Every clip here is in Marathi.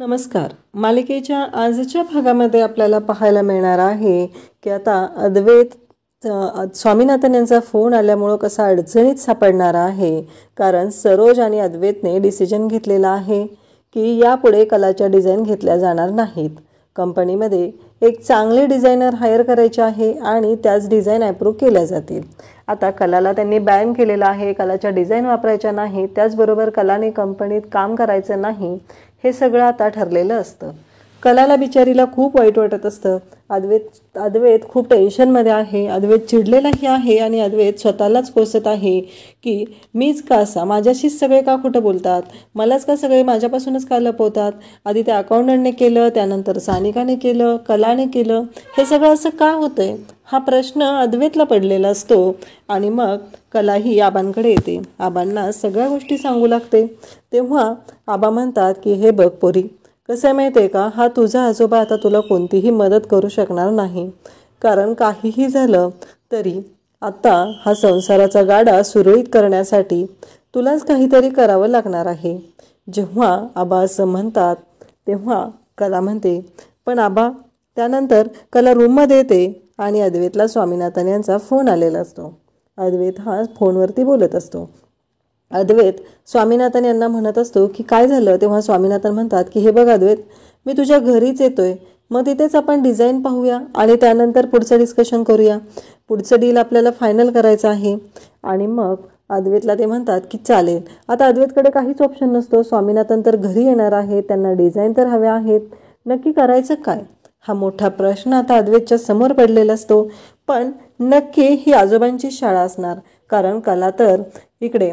नमस्कार. मालिकेच्या आजच्या भागामध्ये आपल्याला पाहायला मिळणार आहे की आता अद्वैत स्वामीनाथन यांचा फोन आल्यामुळं कसा अडचणीत सापडणार आहे. कारण सरोज आणि अद्वैतने डिसिजन घेतलेला आहे की यापुढे कलाच्या डिझाईन घेतल्या जाणार नाहीत. कंपनीमध्ये एक चांगले डिझायनर हायर करायचे आहे आणि त्याच डिझाईन अप्रूव्ह केल्या जातील. आता कलाला त्यांनी बॅन केलेलं आहे, कलाच्या डिझाईन वापरायच्या नाही, त्याचबरोबर कलाने कंपनीत काम करायचं नाही, हे सगळं आता ठरलेलं असतं. कलाला बिचारीला खूप वाईट वाटत असतं. अद्वैत खूप टेन्शनमध्ये आहे. अद्वैत चिडलेलाही आहे आणि अद्वैत स्वतःलाच कोसत आहे की मीच का असा, माझ्याशीच सगळे का खोटं बोलतात, मलाच का सगळे माझ्यापासूनच का लपवतात. आधी त्या अकाउंटंटने केलं, त्यानंतर सानिकाने केलं, कलाने केलं, हे सगळं असं का होतंय, हा प्रश्न अद्वैतला पडलेला असतो. आणि मग कलाही आबांकडे येते, आबांना सगळ्या गोष्टी सांगू लागते. तेव्हा आबा म्हणतात की हे बघ पोरी, कसं आहे माहिती आहे का, हा तुझा आजोबा आता तुला कोणतीही मदत करू शकणार नाही. कारण काहीही झालं तरी आता हा संसाराचा गाडा सुरळीत करण्यासाठी तुलाच काहीतरी करावं लागणार आहे. जेव्हा आबा असं म्हणतात तेव्हा कला म्हणते पण आबा. त्यानंतर कला रूममध्ये येते आणि अद्वैतला स्वामीनाथन यांचा फोन आलेला असतो. अद्वैत हा फोनवरती बोलत असतो. अद्वैत स्वामीनाथन यांना म्हणत असतो की काय झालं. तेव्हा स्वामीनाथन म्हणतात की हे बघ अद्वैत, मी तुझ्या घरीच येतोय, मग तिथेच आपण डिझाईन पाहूया आणि त्यानंतर पुढचं डिस्कशन करूया. पुढचं डील आपल्याला फायनल करायचं आहे. आणि मग अद्वैतला ते म्हणतात की चालेल. आता अद्वैतकडे काहीच ऑप्शन नसतो. स्वामीनाथन तर घरी येणार आहेत, त्यांना डिझाईन तर हव्या आहेत, नक्की करायचं काय, हा मोठा प्रश्न आता अद्वैतच्या समोर पडलेला असतो. पण नक्की ही आजोबांची शाळा असणार. कारण कला तर इकडे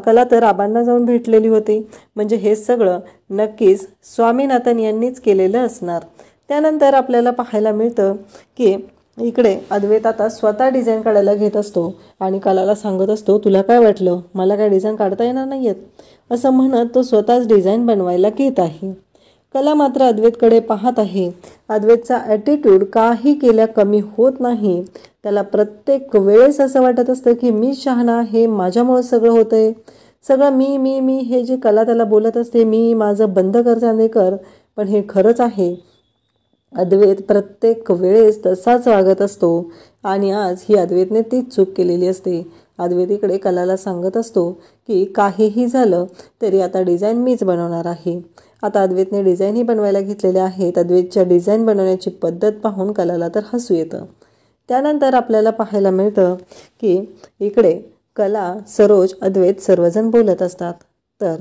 कला तर आबांना जाऊन भेटलेली होती. म्हणजे हे सगळं नक्कीच स्वामीनाथन यांनीच केलेलं असणार. त्यानंतर आपल्याला पाहायला मिळतं की इकडे अद्वैत आता स्वतः डिझाईन काढायला घेत असतो आणि कलाला सांगत असतो तुला काय वाटलं, मला काय डिझाईन काढता येणार नाही आहेत, असं म्हणत तो स्वतःच डिझाईन बनवायला घेत आहे. कला मात्र अद्वैतकडे पाहत आहे. अद्वैतचा ॲटिट्यूड काही केल्या कमी होत नाही. त्याला प्रत्येक वेळेस असं वाटत असतं की मी शहाणा आहे, माझ्यामुळं सगळं होतंय, सगळं मी मी मी हे जे कला त्याला बोलत असते, मी माझं बंद कर चांदेकर, पण हे खरंच आहे. अद्वैत प्रत्येक वेळेस तसाच वागत असतो आणि आज ही अद्वैतने तीच चूक केलेली असते. अद्वैत इकडे कलाला सांगत असतो की काहीही झालं तरी आता डिझाईन मीच बनवणार आहे. आता अद्वैतने डिझाईनही बनवायला घेतलेल्या आहेत. अद्वैतच्या डिझाईन बनवण्याची पद्धत पाहून कलाला तर हसू येतं. त्यानंतर आपल्याला पाहायला मिळतं की इकडे कला, सरोज, अद्वैत सर्वजण बोलत असतात. तर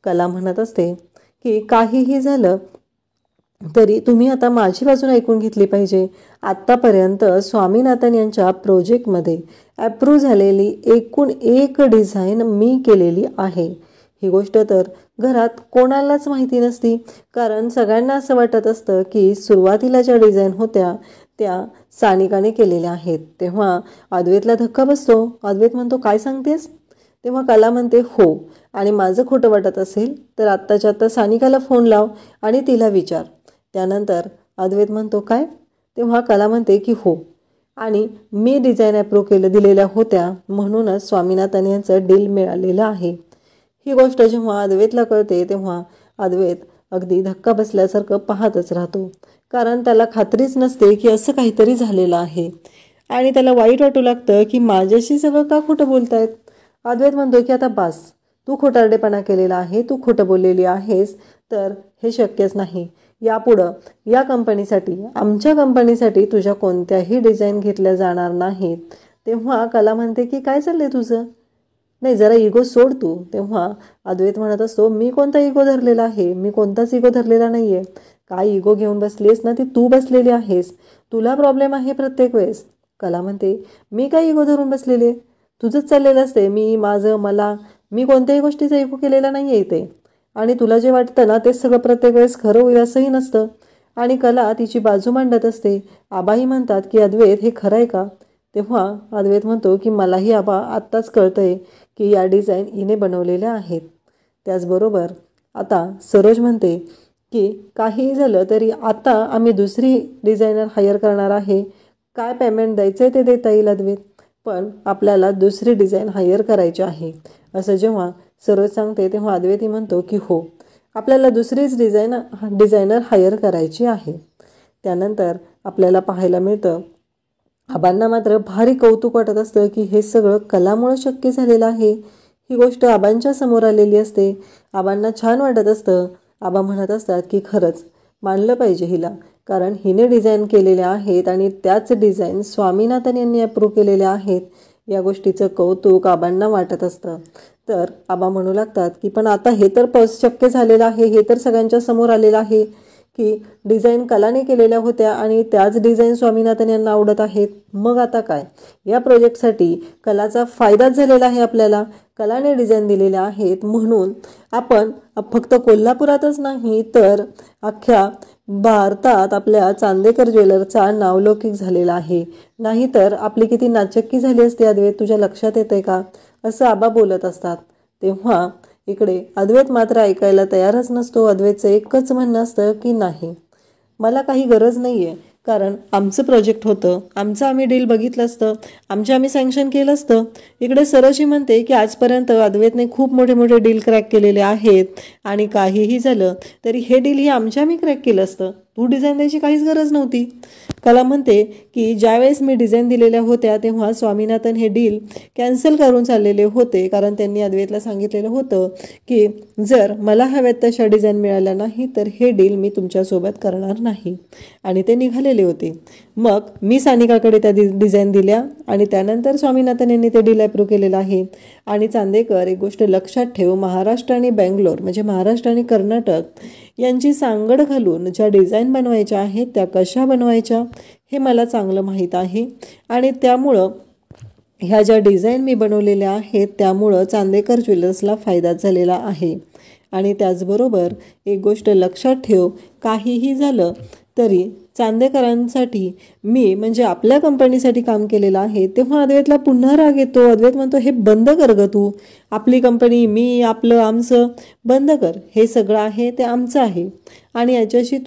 कला म्हणत असते की काहीही झालं तरी तुम्ही आता माझी बाजू ऐकून घेतली पाहिजे. आत्तापर्यंत स्वामीनाथन यांच्या प्रोजेक्टमध्ये ॲप्रूव्ह झालेली एकूण एक डिझाईन मी केलेली आहे. ही गोष्ट तर घरात कोणालाच माहिती नसती. कारण सगळ्यांना असं वाटत असतं की सुरुवातीला ज्या डिझाईन होत्या त्या सानिकाने केलेल्या आहेत. तेव्हा अद्वैतला धक्का बसतो. अद्वैत म्हणतो काय सांगतेस. तेव्हा कला म्हणते हो, आणि माझं खोटं वाटत असेल तर आत्ताच्या आत्ता सानिकाला फोन लाव आणि तिला विचार. त्यानंतर अद्वैत म्हणतो काय. तेव्हा कला म्हणते की हो, आणि मी डिझाईन अप्रूव्ह दिलेल्या होत्या म्हणूनच स्वामीनाथन यांचं डील मिळालेलं आहे. ही गोष्ट जेव्हा अद्वैतला कळते तेव्हा अद्वैत अगदी धक्का बसल्यासारखं पाहतच राहतो. कारण त्याला खात्रीच नसते की असं काहीतरी झालेलं आहे आणि त्याला वाईट वाटू लागतं की माझ्याशी सगळं का खोटं बोलतायत. अद्वैत म्हणतो की आता बास, तू खोटारडेपणा केलेला आहे, तू खोटं बोललेली आहेस, तर हे शक्यच नाही. यापुढं या कंपनीसाठी, आमच्या कंपनीसाठी तुझ्या कोणत्याही डिझाईन घेतल्या जाणार नाहीत. तेव्हा कला म्हणते की काय चाललंय तुझं, नाही जरा इगो सोड तू. तेव्हा अद्वैत म्हणत असतो मी कोणता इगो धरलेला आहे, मी कोणताच इगो धरलेला नाही आहे. काय इगो घेऊन बसलीस ना, ती तू बसलेली आहेस, तुला प्रॉब्लेम आहे प्रत्येक वेळेस. कला म्हणते मी काय इगो धरून बसलेली आहे, तुझंच चाललेलं असते मी माझं मला, मी कोणत्याही गोष्टीचा इगो केलेला नाही आहे इथे. आणि तुला जे वाटतं ना तेच सगळं प्रत्येक वेळेस खरं होईल असंही नसतं. आणि कला तिची बाजू मांडत असते. आबाही म्हणतात की अद्वैत हे खरं आहे का. तेव्हा अद्वैत म्हणतो की मलाही आबा आत्ताच कळतंय की या डिझाईन हिने बनवलेल्या आहेत. त्याचबरोबर आता सरोज म्हणते की काहीही झालं तरी आता आम्ही दुसरी डिझायनर हायर करणार आहे, काय पेमेंट द्यायचं आहे ते देता येईल अद्वैत, पण आपल्याला दुसरी डिझाईन हायर करायची आहे. असं जेव्हा सरोज सांगते तेव्हा अद्वैती म्हणतो की हो, आपल्याला दुसरीच डिझायनर हायर करायची आहे. त्यानंतर आपल्याला पाहायला मिळतं आबांना मात्र भारी कौतुक वाटत असतं की हे सगळं कलामुळे शक्य झालेलं आहे. ही गोष्ट आबांच्या समोर आलेली असते. आबांना छान वाटत असतं. आबा म्हणत असतात की खरंच मानलं पाहिजे हिला, कारण हिने डिझाईन केलेल्या आहेत आणि त्याच डिझाईन स्वामीनाथन यांनी अप्रूव्ह केलेल्या आहेत. या गोष्टीचं कौतुक आबांना वाटत असतं. तर आबा म्हणू लागतात की पण आता हे तर शक्य झालेलं आहे, हे तर सगळ्यांच्या समोर आलेलं आहे की डिझाईन कलाने केलेल्या होत्या आणि त्याच डिझाईन स्वामीनाथन यांना आवडत आहेत. मग आता काय? या प्रोजेक्टसाठी कलाचा फायदाच झालेला आहे. आपल्याला कलाने डिझाईन दिलेल्या आहेत म्हणून आपण फक्त कोल्हापुरातच नाही तर अख्ख्या भारतात आपल्या चांदेकर ज्वेलरचा नावलौकिक झालेला आहे. नाहीतर आपली किती नाचक्की झाली असते अद्वैत, तुझ्या लक्षात येते का? असं आबा बोलत असतात. तेव्हा इकडे अद्वैत मात्र ऐकायला तयारच नसतो. अद्वैतचं एकच म्हणणं असतं की नाही, मला काही गरज नाही आहे, कारण आमचं प्रोजेक्ट होतं, आमचं आम्ही डील बघितलं असतं, आम्ही सँक्शन केलं असतं. इकडे सरशी म्हणते की आजपर्यंत अद्वैतने खूप मोठे मोठे डील क्रॅक केलेले आहेत आणि काहीही झालं तरी हे डील आम्ही क्रॅक केलं असतं, तू डिझाईन द्यायची काहीच गरज नव्हती. कला म्हणते की ज्यावेळेस मी डिझाईन दिलेल्या होत्या तेव्हा स्वामीनाथन हे डील कॅन्सल करून चाललेले होते, कारण त्यांनी अद्वैतला सांगितलेलं होतं की जर मला हव्यात तशा डिझाईन मिळाल्या नाही तर हे डील मी तुमच्यासोबत करणार नाही, आणि ते निघालेले होते. मग मी सानिकाकडे त्या डिझाईन दिल्या आणि त्यानंतर स्वामीनाथन यांनी ते डील अप्रूव्ह केलेलं आहे. आणि चांदेकर, एक गोष्ट लक्षात ठेव, महाराष्ट्र आणि बेंगलोर म्हणजे महाराष्ट्र आणि कर्नाटक यांची सांगड घालून ज्या डिझाईन बनवायच्या आहेत त्या कशा बनवायच्या हे मला चांगलं माहीत आहे. आणि त्यामुळं ह्या ज्या डिझाईन मी बनवलेल्या आहेत त्यामुळं चांदेकर ज्वेलर्सला फायदा झालेला आहे. आणि त्याचबरोबर एक गोष्ट लक्षात ठेव, काहीही झालं तरी चांदेकरांसाठी मी म्हणजे आपल्या कंपनीसाठी काम केलेलं आहे. तेव्हा अद्वैतला पुन्हा राग येतो. अद्वैत म्हणतो हे बंद कर ग तू, आपली कंपनी, मी, आपलं, आमचं बंद कर, हे सगळं आहे ते आमचं आहे आणि याच्याशी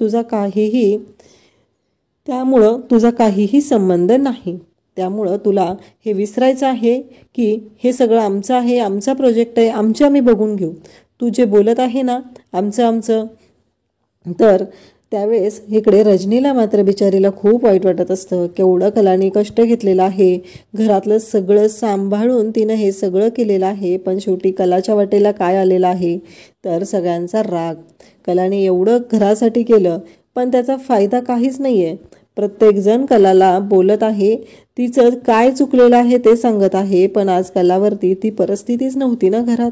त्यामुळं तुझा काहीही संबंध नाही. त्यामुळं तुला हे विसरायचं आहे की हे सगळं आमचं आहे, आमचा प्रोजेक्ट आहे, आम्ही बघून घेऊ. तू जे बोलत आहे ना आमचं. तर त्यावेळेस इकडे रजनीला मात्र बिचारीला खूप वाईट वाटत असतं. केवढं कलाने कष्ट घेतलेलं आहे, घरातलं सगळं सांभाळून तिनं हे सगळं केलेलं आहे, पण शेवटी कलाच्या वाटेला काय आलेलं आहे तर सगळ्यांचा राग. कलाने एवढं घरासाठी केलं पण त्याचा फायदा काहीच नाही आहे. प्रत्येकजण कलाला बोलत आहे, तिचं काय चुकलेलं आहे ते सांगत आहे, पण आज कलावरती ती परिस्थितीच नव्हती ना घरात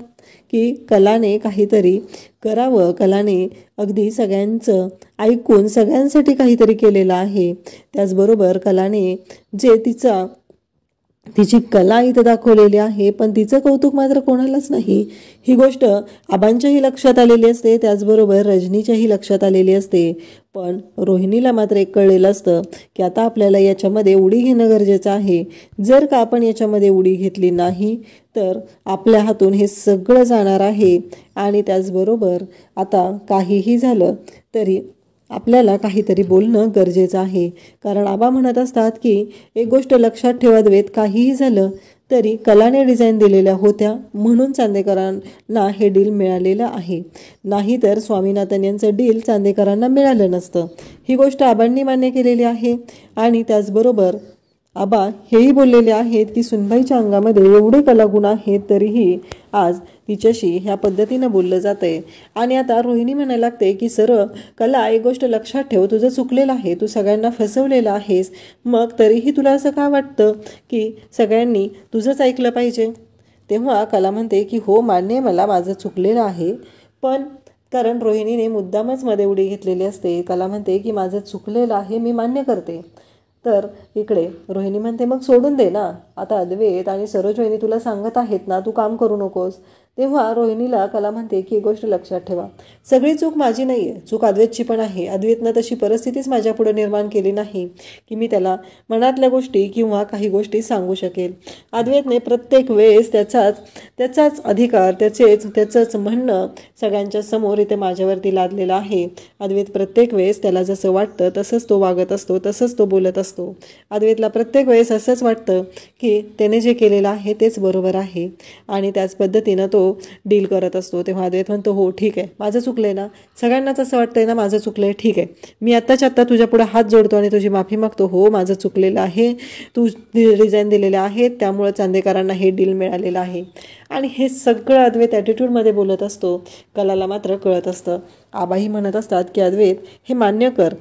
की कलाने काहीतरी करावं. कलाने अगदी सगळ्यांचं ऐकून सगळ्यांसाठी काहीतरी केलेलं आहे. त्याचबरोबर कलाने जे तिची कला इथं दाखवलेली आहे पण तिचं कौतुक मात्र कोणालाच नाही. ही गोष्ट आबांच्याही लक्षात आलेली असते, त्याचबरोबर रजनीच्याही लक्षात आलेली असते. पण रोहिणीला मात्र एक कळलेलं असतं की आता आपल्याला याच्यामध्ये उडी घेणं गरजेचं आहे. जर का आपण याच्यामध्ये उडी घेतली नाही तर आपल्या हातून हे सगळं जाणार आहे. आणि त्याचबरोबर आता काहीही झालं तरी आपल्याला काहीतरी बोलणं गरजेचं आहे, कारण आबा म्हणत असतात की एक गोष्ट लक्षात ठेवा अद्वैत, काहीही झालं तरी कलाने डिझाईन दिलेल्या होत्या म्हणून चांदेकरांना हे डील मिळालेलं आहे, नाहीतर स्वामीनाथन यांचं डील चांदेकरांना मिळालं नसतं. ही गोष्ट आबांनी मान्य केलेली आहे. आणि त्याचबरोबर आबा हेही बोललेले आहेत की सुनबाईच्या अंगामध्ये एवढे कलागुण आहेत तरीही आज तिच्याशी ह्या पद्धतीनं बोललं जातंय. आणि आता रोहिणी म्हणायला लागते की सरळ कला, एक गोष्ट लक्षात ठेव, तुझं चुकलेलं आहे, तू सगळ्यांना फसवलेलं आहेस, मग तरीही तुला असं का वाटतं की सगळ्यांनी तुझंच ऐकलं पाहिजे? तेव्हा कला म्हणते की हो मान्य आहे मला, माझं चुकलेलं आहे, पण कारण रोहिणीने मुद्दामच मध्ये उडी घेतलेली असते. कला म्हणते की माझं चुकलेलं आहे, मी मान्य करते. तर इकडे रोहिणी म्हणते मग सोडून दे ना, आता अद्वैत आणि सरोज वहिनी तुला सांगत आहेत ना, तू काम करू नकोस. तेव्हा रोहिणीला कला म्हणते की एक गोष्ट लक्षात ठेवा, सगळी चूक माझी नाही आहे, चूक अद्वैतची पण आहे. अद्वैतनं तशी परिस्थितीच माझ्या पुढे निर्माण केली नाही की मी त्याला मनातल्या गोष्टी किंवा काही गोष्टी सांगू शकेल. अद्वैतने प्रत्येक वेळेस त्याचाच अधिकार, त्याचंच म्हणणं सगळ्यांच्या समोर इथे माझ्यावरती लादलेलं आहे. अद्वैत प्रत्येक वेळेस त्याला जसं वाटतं तसंच तो वागत असतो, तसंच तो बोलत असतो. अद्वैतला प्रत्येक वेळेस असंच वाटतं की त्याने जे केलेलं आहे तेच बरोबर आहे आणि त्याच पद्धतीनं तो डील करत असतो. तेव्हा अद्वैत म्हणतो, हो ठीक आहे, माझं चुकलं आहे ना, सगळ्यांनाच असं वाटतंय ना माझं चुकलं आहे, ठीक आहे, मी आत्ताच्या आत्ता तुझ्या पुढे हात जोडतो आणि तुझी माफी मागतो. हो, माझं चुकलेलं आहे, तू रिझाईन दिलेले आहेत, त्यामुळं चांदेकरांना हे डील मिळालेलं आहे. आणि हे सगळं अद्वैत ॲटिट्यूडमध्ये बोलत असतो. कलाला मात्र कळत असतं. आबाही म्हणत असतात की अद्वैत हे मान्य कर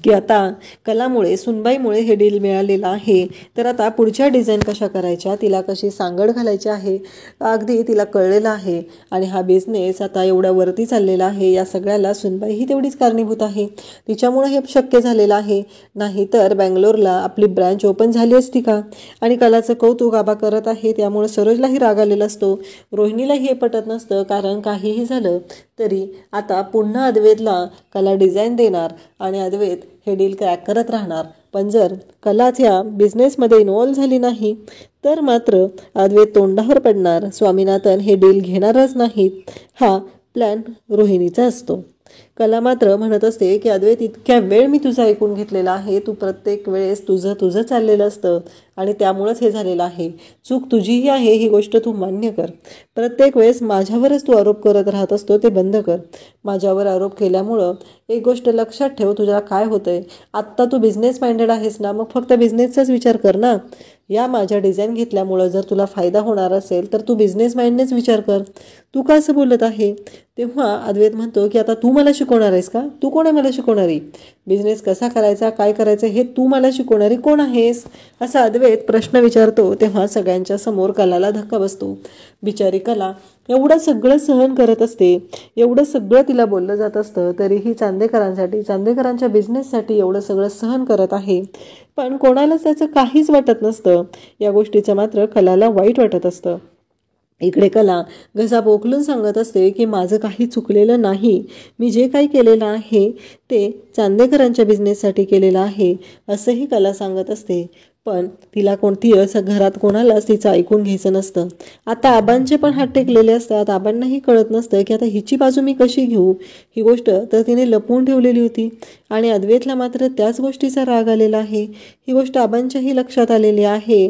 की आता कलामुळे, सुनबाईमुळे हे डील मिळालेलं आहे, तर आता पुढच्या डिझाईन कशा करायच्या, तिला कशी सांगड घालायची आहे, अगदी तिला कळलेलं आहे. आणि हा बिझनेस आता एवढ्या वरती चाललेला आहे, या सगळ्याला सुनबाई ही तेवढीच कारणीभूत आहे. तिच्यामुळं हे शक्य झालेलं आहे. नाही तर बँगलोरला आपली ब्रँच ओपन झाली असती का? आणि कलाचं कौतुक आबा करत आहे, त्यामुळे सरोजलाही राग आलेला असतो. रोहिणीलाही हे पटत नसतं, कारण काहीही झालं तरी आता पुन्हा अद्वैतला कला डिझाईन देणार आणि अद्वैत हे डील क्रॅक करत राहणार. पण जर कलाच ह्या बिझनेसमध्ये इन्व्हॉल्व झाली नाही तर मात्र अद्वैत तोंडावर पडणार. स्वामीनाथन हे डील घेणारच नाहीत, हा प्लॅन रोहिणीचा असतो. कला मात्र म्हणत असते की अद्वैत, इतक्या वेळ मी तुझं ऐकून घेतलेलं आहे, तू प्रत्येक वेळेस तुझं चाललेलं असतं आणि त्यामुळंच हे झालेलं आहे. चूक तुझीही आहे, ही गोष्ट तू मान्य कर. प्रत्येक वेळेस माझ्यावरच तू आरोप करत राहत असतो, ते बंद कर. माझ्यावर आरोप केल्यामुळं एक गोष्ट लक्षात ठेव, तुझ्या काय होतंय, आत्ता तू बिझनेस माइंडेड आहेस ना, मग फक्त बिझनेसचाच विचार कर ना. या माझ्या डिझाईन घेतल्यामुळं जर तुला फायदा होणार असेल तर तू बिझनेस माइंडनेच विचार कर. तू का असं बोलत आहे? तेव्हा अद्वैत म्हणतो की आता तू मला शिकवणार आहेस का? तू कोण आहे मला शिकवणारी? बिझनेस कसा करायचा, काय करायचं हे तू मला शिकवणारी कोण आहेस? असा अद्वैत प्रश्न विचारतो. तेव्हा सगळ्यांच्या समोर कलाला धक्का बसतो. बिचारी कला एवढं सगळं सहन करत असते, एवढं सगळं तिला बोललं जात असतं, तरीही चांदेकरांसाठी, चांदेकरांच्या बिझनेससाठी एवढं सगळं सहन करत आहे. पण कोणालाच त्याचं काहीच वाटत नसतं. या गोष्टीचं मात्र कलाला वाईट वाटत असतं. इकडे कला घसा पोखलून सांगत असते की माझं काही चुकलेलं नाही, मी जे काही केलेलं आहे ते चांदेकरांच्या बिझनेससाठी केलेलं आहे, असंही कला सांगत असते. पण तिला कोणती असं घरात कोणालाच तिचं ऐकून घ्यायचं नसतं. आता आबांचे पण हात टेकलेले असतात. आबांनाही कळत नसतं की आता हिची बाजू मी कशी घेऊ. ही गोष्ट तर तिने लपवून ठेवलेली होती आणि अद्वैतला मात्र त्याच गोष्टीचा राग आलेला आहे. ही गोष्ट आबांच्याही लक्षात आलेली आहे.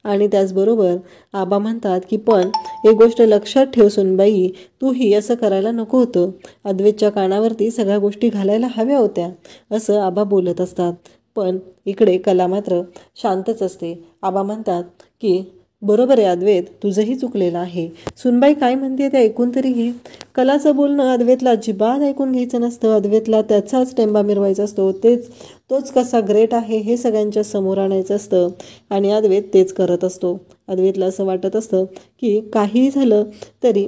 आणि त्याचबरोबर आबा म्हणतात की पण एक गोष्ट लक्षात ठेव सुनबाई, तूही असं करायला नको होतं, अद्वैतच्या कानावरती सगळ्या गोष्टी घालायला हव्या होत्या, असं आबा बोलत असतात. पण इकडे कला मात्र शांतच असते. आबा म्हणतात की बरोबर आहे अद्वैत, तुझंही चुकलेलं आहे, सुनबाई काय म्हणते ते ऐकून तरी घे. कलाचं बोलणं अद्वैतला अजिबात ऐकून घ्यायचं नसतं. अद्वैतला त्याचाच टेंबा मिरवायचा असतो. तोच कसा ग्रेट आहे हे सगळ्यांच्या समोर आणायचं असतं आणि अद्वैत तेच करत असतो. अद्वैतला असं वाटत असतं की काहीही झालं तरी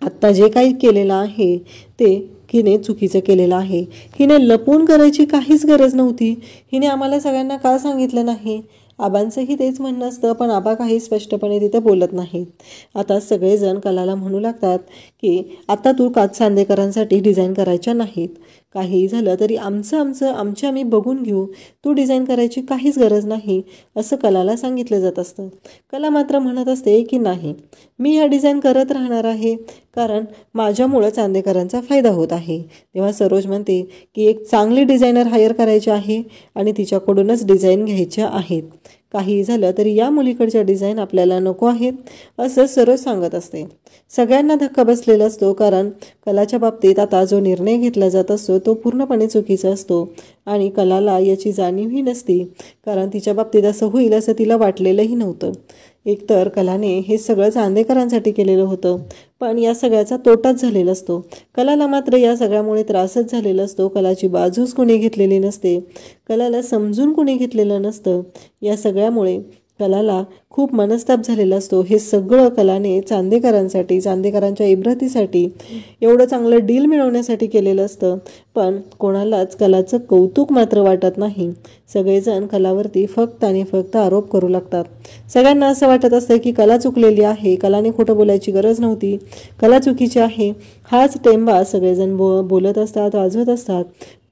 आत्ता जे काही केलेलं आहे ते हिने चुकीचं केलेलं आहे. हिने लपून करायची काहीच गरज नव्हती. हिने आम्हाला सगळ्यांना का सांगितलं नाही? आबांचंही तेच म्हणणं असतं, पण आबा काही स्पष्टपणे तिथे बोलत नाहीत. आता सगळेजण कलाला म्हणू लागतात की आता तू चांदेकरांसाठी डिझाईन करायच्या नाहीत, काहीही झालं तरी आमचे आम्ही बघून घेऊ, तू डिझाईन करायची काहीच गरज नाही, असं कलाला सांगितलं जात असतं. कला मात्र म्हणत असते की नाही, मी ह्या डिझाईन करत राहणार आहे, कारण माझ्यामुळं चांदेकरांचा फायदा होत आहे. तेव्हा सरोज म्हणते की एक चांगली डिझायनर हायर करायची आहे आणि तिच्याकडूनच डिझाईन घ्यायच्या आहेत. काही झालं तरी या मुलीकडच्या डिझाईन आपल्याला नको आहेत, असं सरोज सांगत असते. सगळ्यांना धक्का बसलेला असतो, कारण कलाच्या बाबतीत आता जो निर्णय घेतला जात असतो तो पूर्णपणे चुकीचा असतो आणि कलाला याची जाणीवही नसती, कारण तिच्या बाबतीत असं होईल असं तिला वाटलेलंही नव्हतं. एकतर कलाने हे सगळं चांदेकरांसाठी केलेलं होतं, पण या सगळ्याचा तोटाच झालेला असतो. कलाला मात्र या सगळ्यामुळे त्रासच झालेला असतो. कलाची बाजूच कुणी घेतलेली नसते, कलाला समजून कुणी घेतलेलं नसतं. या सगळ्यामुळे कलाला खूप मनस्ताप झालेला असतो. हे सगळं कलाने चांदेकरांसाठी, चांदेकरांच्या इब्रतीसाठी, एवढं चांगलं डील मिळवण्यासाठी केलेलं असतं. पण कोणालाच कलाचं कौतुक मात्र वाटत नाही. सगळेजण कलावरती फक्त आणि फक्त आरोप करू लागतात. सगळ्यांना असं वाटत असतं की कला चुकलेली आहे, कलाने खोटं बोलायची गरज नव्हती, कला चुकीची आहे. हाच टेंबा सगळेजण बोलत असतात, वाजवत असतात.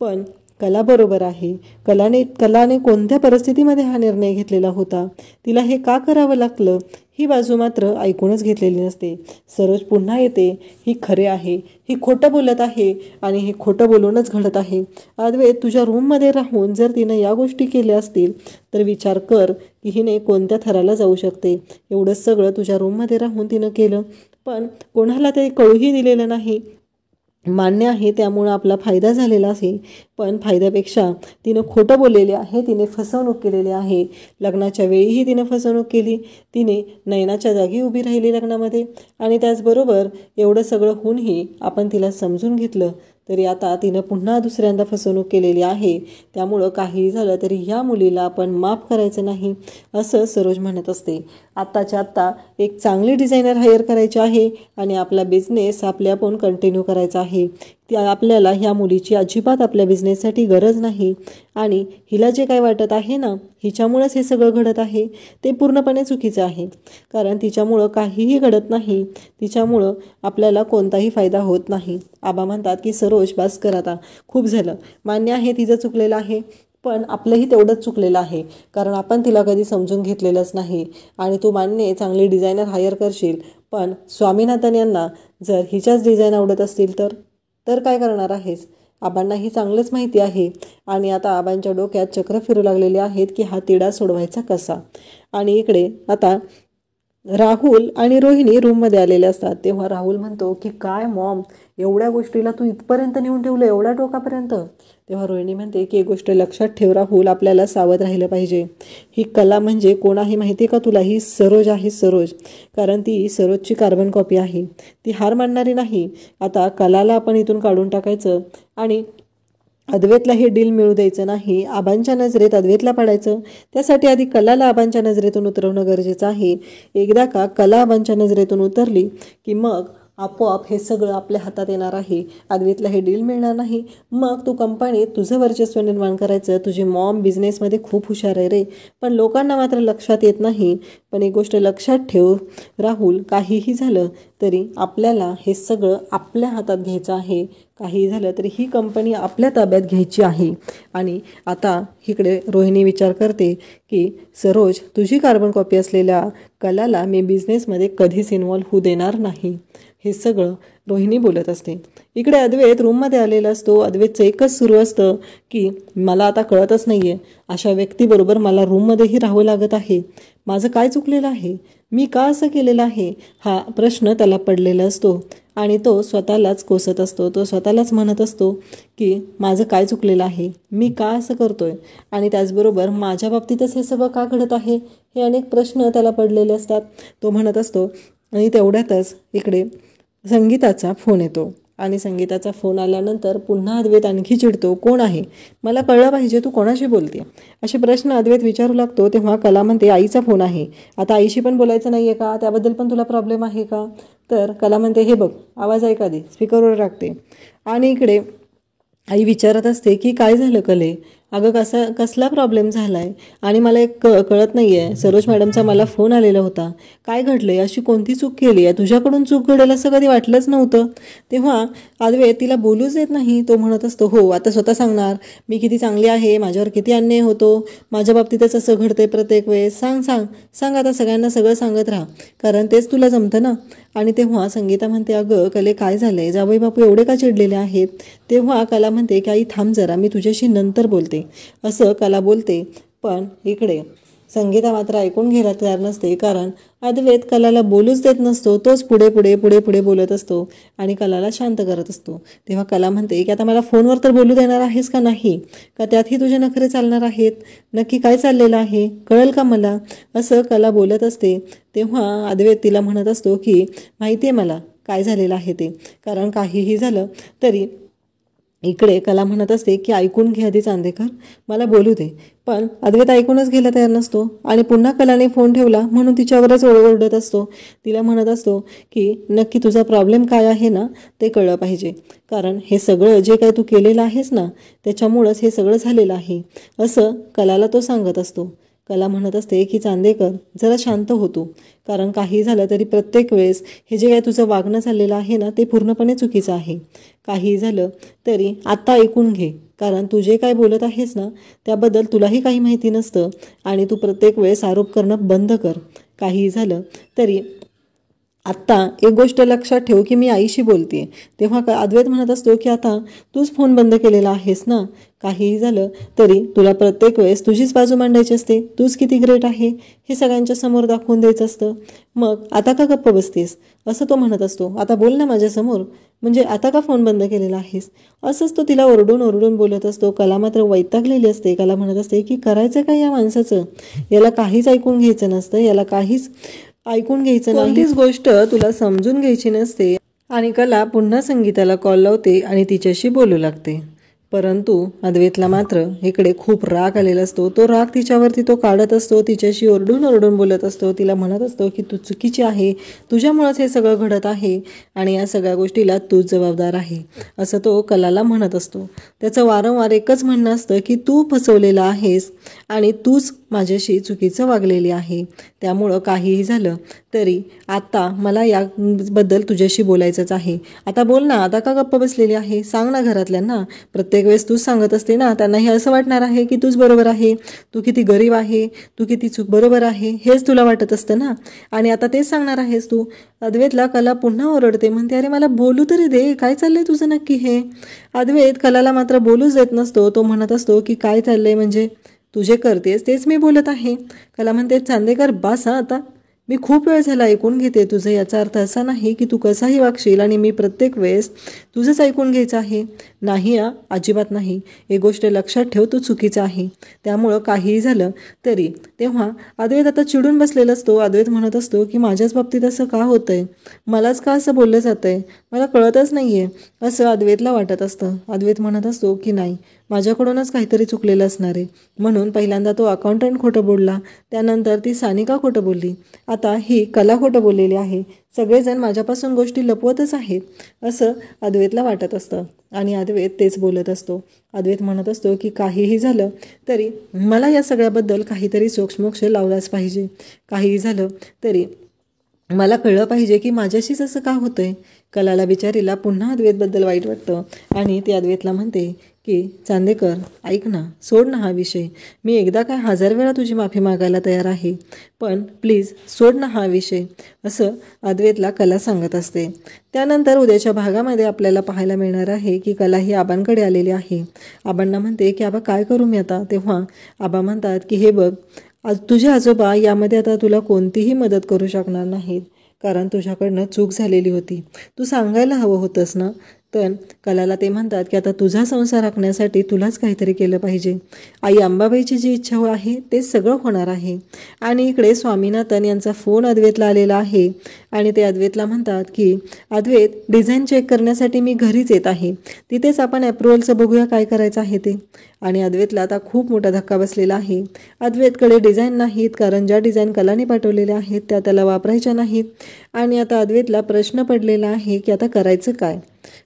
पण कला बरोबर आहे. कलाने कोणत्या परिस्थितीमध्ये हा निर्णय घेतलेला होता, तिला हे का करावं लागलं, ही बाजू मात्र ऐकूनच घेतलेली नसते. सरोज पुन्हा येते, ही खरे आहे, ही खोटं बोलत आहे आणि हे खोटं बोलूनच घडत आहे. अद्वैत, तुझ्या रूममध्ये राहून जर तिनं या गोष्टी केल्या असतील तर विचार कर की हिने कोणत्या थराला जाऊ शकते. एवढं सगळं तुझ्या रूममध्ये राहून तिनं केलं पण कोणाला ते कळूही दिलेलं नाही. मान्य आहे, त्यामुळं आपला फायदा झालेला आहे, पण फायद्यापेक्षा तिनं खोटं बोललेले आहे, तिने फसवणूक केलेली आहे. लग्नाच्या वेळीही तिनं फसवणूक केली, तिने नयनाच्या जागी उभी राहिली लग्नामध्ये. आणि त्याचबरोबर एवढं सगळं होऊनही आपण तिला समजून घेतलं, तरी आता तिनं पुन्हा दुसऱ्यांदा फसवणूक केलेली आहे. त्यामुळं काहीही झालं तरी ह्या मुलीला आपण माफ करायचं नाही, असं सरोज म्हणत असते. आत्ताच्या आत्ता एक चांगली डिझायनर हायर करायची आहे आणि आपला बिझनेस आपण कंटिन्यू करायचा आहे. त्या आपल्याला ह्या मुलीची अजिबात आपल्या बिझनेससाठी गरज नाही. आणि हिला जे काय वाटत आहे ना, हिच्यामुळंच हे सगळं घडत आहे, ते पूर्णपणे चुकीचं आहे. कारण तिच्यामुळं काहीही घडत नाही, तिच्यामुळं आपल्याला कोणताही फायदा होत नाही. आबा म्हणतात की सरोज बस कर आता, खूप झालं. मान्य आहे तिचं चुकलेलं आहे, पण आपलंही तेवढंच चुकलेलं आहे, कारण आपण तिला कधी समजून घेतलेलंच नाही. आणि तू मान्य चांगली डिझायनर हायर करशील, पण स्वामीनाथन यांना जर हिच्याच डिझाईन आवडत असतील तर काय करणार आहेस? आबांनाही चांगलंच माहिती आहे. आणि आता आबांच्या डोक्यात चक्र फिरू लागलेले आहेत की हा तिढा सोडवायचा कसा. आणि इकडे आता राहुल आणि रोहिणी रूममध्ये आलेले असतात. तेव्हा राहुल म्हणतो की काय मॉम, एवढ्या गोष्टीला तू इथपर्यंत नेऊन ठेवलं, एवढ्या टोकापर्यंत. तेव्हा रोहिणी म्हणते की एक गोष्ट लक्षात ठेव राहुल, आपल्याला सावध राहिलं पाहिजे. ही कला म्हणजे कोण आहे माहिती आहे का तुला? ही सरोज आहे, सरोज. कारण ती सरोजची कार्बन कॉपी आहे, ती हार मानणारी नाही. आता कलाला आपण इथून काढून टाकायचं आणि अद्वैतला हे डील मिळू द्यायचं नाही. आबांच्या नजरेत अद्वैतला पाडायचं, त्यासाठी आधी कलाला आबांच्या नजरेतून उतरवणं गरजेचं आहे. एकदा का कला आबांच्या नजरेतून उतरली की मग आपोआप हे सगळं आपल्या हातात येणार आहे. अद्वैतला हे डील मिळणार नाही. मग तू कंपनीत तुझं वर्चस्व निर्माण करायचं. तुझी मॉम बिझनेसमध्ये खूप हुशार आहे रे, पण लोकांना मात्र लक्षात येत नाही. पण एक गोष्ट लक्षात ठेव राहुल, काहीही झालं तरी आपल्याला हे सगळं आपल्या हातात घ्यायचं आहे. काही झालं तरी ही कंपनी आपल्या ताब्यात घ्यायची आहे. आणि आता इकडे रोहिणी विचार करते की सरोज, तुझी कार्बन कॉपी असलेल्या कलाला मी बिझनेसमध्ये कधीच इन्व्हॉल्व होऊ देणार नाही. हे सगळं रोहिणी बोलत असते. इकडे अद्वैत रूममध्ये आलेला असतो. अद्वैतचं एकच सुरू असतं की मला आता कळतच नाही आहे, अशा व्यक्तीबरोबर मला रूममध्येही राहावं लागत आहे. माझं काय चुकलेलं आहे? मी का असं केलेलं आहे? हा प्रश्न त्याला पडलेला असतो आणि तो स्वतःलाच कोसत असतो. तो स्वतःलाच म्हणत असतो की माझं काय चुकलेलं आहे, मी का असं करतोय, आणि त्याचबरोबर माझ्या बाबतीतच हे सगळं का घडत आहे, हे अनेक प्रश्न त्याला पडलेले असतात. तो म्हणत असतो. आणि तेवढ्यातच इकडे संगीताचा फोन येतो आणि संगीताचा फोन आल्यानंतर पुन्हा अद्वैत आणखी चिडतो. कोण आहे? मला कळलं पाहिजे, तू कोणाशी बोलते? असे प्रश्न अद्वैत विचारू लागतो. तेव्हा कला म्हणते आईचा फोन आहे. आता आईशी पण बोलायचं नाही आहे का? त्याबद्दल पण तुला प्रॉब्लेम आहे का? तर कला म्हणते हे बघ, आवाज ऐका दे, स्पीकरवर टाकते. आणि इकडे आई विचारत असते की काय झालं कले? अगं कसला प्रॉब्लेम झाला आहे? आणि मला एक कळत नाही आहे. सरोज मॅडमचा मला फोन आलेला होता. काय घडलं आहे? अशी कोणती चूक केली आहे? तुझ्याकडून चूक घडेल असं कधी वाटलंच नव्हतं. तेव्हा अद्वैत तिला बोलूच देत नाही. तो म्हणत असतो हो, आता स्वतः सांगणार मी किती चांगली आहे, माझ्यावर किती अन्याय होतो, माझ्या बाबतीतच असं घडतंय प्रत्येक वेळेस. सांग सांग सांग, आता सगळ्यांना सगळं सांगत राहा, कारण तेच तुला जमतं ना. आणि तेव्हा संगीता म्हणते अगं कले, काय झालंय? जावई बापू एवढे का चिडलेले आहेत? तेव्हा कला म्हणते की आई थांब जरा, मी तुझ्याशी नंतर बोलते, असं कला बोलते. पण इकडे संगीता मात्र ऐकून घ्यायला तयार नसते, कारण अद्वैत कलाला बोलूच देत नसतो. तोच पुढे पुढे पुढे पुढे बोलत असतो आणि कलाला शांत करत असतो. तेव्हा कला म्हणते की आता मला फोनवर तर बोलू देणार आहेस का नाही? का त्यातही तुझे नखरे चालणार आहेत? नक्की काय चाललेलं आहे, कळेल का मला? असं कला बोलत असते. तेव्हा अद्वैत तिला म्हणत असतो की माहिती आहे मला काय झालेलं आहे ते, कारण काहीही झालं तरी इकडे कला म्हणत असते की ऐकून घे आधी चांदेकर, मला बोलू दे. पण अद्वैत ऐकूनच घ्यायला तयार नसतो आणि पुन्हा कलाने फोन ठेवला म्हणून तिच्यावरच ओरडत असतो. तिला म्हणत असतो की नक्की तुझा प्रॉब्लेम काय आहे ना, ते कळलं पाहिजे, कारण हे सगळं जे काय तू केलेलं आहेस ना, त्याच्यामुळंच हे सगळं झालेलं आहे, असं कलाला तो सांगत असतो. कला म्हणत असते की चांदेकर जरा शांत होतो, कारण काही झालं तरी प्रत्येक वेळेस हे जे काय तुझं वागणं चाललेलं आहे ना, ते पूर्णपणे चुकीचं आहे. काही झालं तरी आत्ता ऐकून घे, कारण तू जे काय बोलत आहेस ना, त्याबद्दल तुलाही काही माहिती नसतं आणि तू प्रत्येक वेळेस आरोप करणं बंद कर. काही झालं तरी आत्ता एक गोष्ट लक्षात ठेव की मी आईशी बोलते. तेव्हा अद्वैत म्हणत असतो की आता तूच फोन बंद केलेला आहेस ना, काहीही झालं तरी तुला प्रत्येक वेळेस तुझीच बाजू मांडायची असते, तूच किती ग्रेट आहे हे सगळ्यांच्या समोर दाखवून द्यायचं असतं. मग आता का गप्प बसतेस असं तो म्हणत असतो. आता बोल ना माझ्यासमोर, म्हणजे आता का फोन बंद केलेला आहेस असंच तो तिला ओरडून ओरडून बोलत असतो. कला मात्र वैतागलेली असते. कला म्हणत असते की करायचं काय या माणसाचं, याला काहीच ऐकून घ्यायचं नसतं, याला काहीच ऐकून घ्यायचं नाही, कोणतीच गोष्ट तुला समजून घ्यायची नसते. आणि कला पुन्हा संगीताला कॉल लावते आणि तिच्याशी बोलू लागते. परंतु अद्वैतला मात्र इकडे खूप राग आलेला असतो. तो राग तिच्यावरती तो काढत असतो, तिच्याशी ओरडून ओरडून बोलत असतो. तिला म्हणत असतो की तू चुकीची आहे, तुझ्यामुळंच हे सगळं घडत आहे आणि या सगळ्या गोष्टीला तूच जबाबदार आहे असं तो कलाला म्हणत असतो. त्याचं वारंवार एकच म्हणणं असतं की तू फसवलेला आहेस आणि तूच माझ्याशी चुकीचं वागलेली आहे. त्यामुळं काहीही झालं तरी आता मला याबद्दल तुझ्याशी बोलायचंच आहे. आता बोल ना, आता का गप्प बसलेली आहे, सांग ना घरातल्यांना. प्रत्येक वेळेस तूच सांगत असते ना, त्यांनाही असं वाटणार आहे की तूच बरोबर आहे, तू किती गरीब आहे, तू किती बरोबर आहे हेच तुला वाटत असतं ना, आणि आता तेच सांगणार आहेस तू. अद्वैतला कला पुन्हा ओरडते, म्हणते अरे मला बोलू तरी दे, काय चाललंय तुझं नक्की हे. अद्वैत कलाला मात्र बोलूच देत नसतो. तो म्हणत असतो की काय चाललंय म्हणजे, तू जे करतेस तेच मी बोलत आहे. कला म्हणते चांदेकर बास हा, आता मी खूप वेळ झाला ऐकून घेते तुझं. याचा अर्थ असा नाही की तू कसाही वागशील आणि मी प्रत्येक वेळेस तुझंच ऐकून घ्यायचं आहे. नाही अजिबात नाही. एक गोष्ट लक्षात ठेव, तू चुकीचं आहे. त्यामुळं काहीही झालं तरी. तेव्हा अद्वैत आता चिडून बसलेला असतो. अद्वैत म्हणत असतो की माझ्याच बाबतीत असं का होतंय, मलाच का असं बोललं जातंय, मला कळतच नाही आहे असं अद्वैतला वाटत असतं. अद्वैत म्हणत असतो की नाही, माझ्याकडूनच काहीतरी चुकलेलं असणार आहे. म्हणून पहिल्यांदा तो अकाउंटंट खोटं बोलला, त्यानंतर ती सानिका खोटं बोलली, आता ही कला खोटं बोललेली आहे. सगळेजण माझ्यापासून गोष्टी लपवतच आहेत असं अद्वैतला वाटत असतं आणि अद्वैत तेच बोलत असतो. अद्वैत म्हणत असतो की काहीही झालं तरी मला या सगळ्याबद्दल काहीतरी सोक्षमोक्ष लावलाच पाहिजे. काहीही झालं तरी मला कळलं पाहिजे की माझ्याशीच असं का होतंय. कलाला बिचारीला पुन्हा अद्वैतबद्दल वाईट वाटतं आणि ती अद्वैतला म्हणते की चांदेकर ऐक ना, सोड ना हा विषय. मी एकदा काय 1000 वेळा तुझी माफी मागायला तयार आहे, पण प्लीज सोड ना हा विषय असं अद्वैतला कला सांगत असते. त्यानंतर उद्याच्या भागामध्ये आपल्याला पाहायला मिळणार आहे की कला ही आबांकडे आलेली आहे. आबांना म्हणते की आबा काय करू मी आता. तेव्हा आबा म्हणतात की हे बघ, तुझे आजोबा यामध्ये आता तुला कोणतीही मदत करू शकणार नाहीत, कारण तुझ्याकडनं चूक झालेली होती. तू सांगायला हवं होतंस ना. तर कलाला ते म्हणतात की आता तुझा संसार राखण्यासाठी तुलाच काहीतरी केलं पाहिजे. आई अंबाबाईची जी इच्छा आहे ते सगळं होणार आहे. आणि इकडे स्वामीनाथन यांचा फोन अद्वैतला आलेला आहे आणि ते अद्वैतला म्हणतात की अद्वैत, डिझाईन चेक करण्यासाठी मी घरीच येत आहे, तिथेच आपण अप्रुव्हलचं बघूया काय करायचं आहे ते. आणि अद्वैतला आता खूप मोठा धक्का बसलेला आहे. अद्वैतकडे डिझाईन नाहीत, कारण ज्या डिझाईन कलाने पाठवलेल्या आहेत त्या त्याला वापरायच्या नाहीत. आणि आता अद्वैतला प्रश्न पडलेला आहे की आता करायचं काय,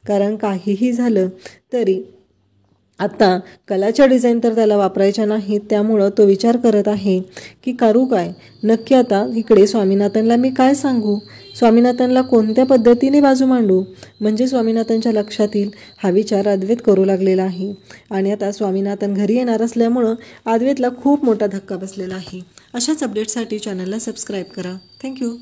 कारण काहीही झालं तरी आता कलाच्या डिझाईन तर त्याला वापरायच्या नाहीत. त्यामुळं तो विचार करत आहे की करू काय नक्की. आता इकडे स्वामीनाथनला मी काय सांगू, स्वामीनाथनला कोणत्या पद्धतीने बाजू मांडू, म्हणजे स्वामीनाथनच्या लक्षात येईल हा विचार अद्वैत करू लागलेला आहे. आणि आता स्वामीनाथन घरी येणार असल्यामुळं अद्वैतला खूप मोठा धक्का बसलेला आहे. अशाच अपडेटसाठी चॅनलला सबस्क्राईब करा. थँक्यू.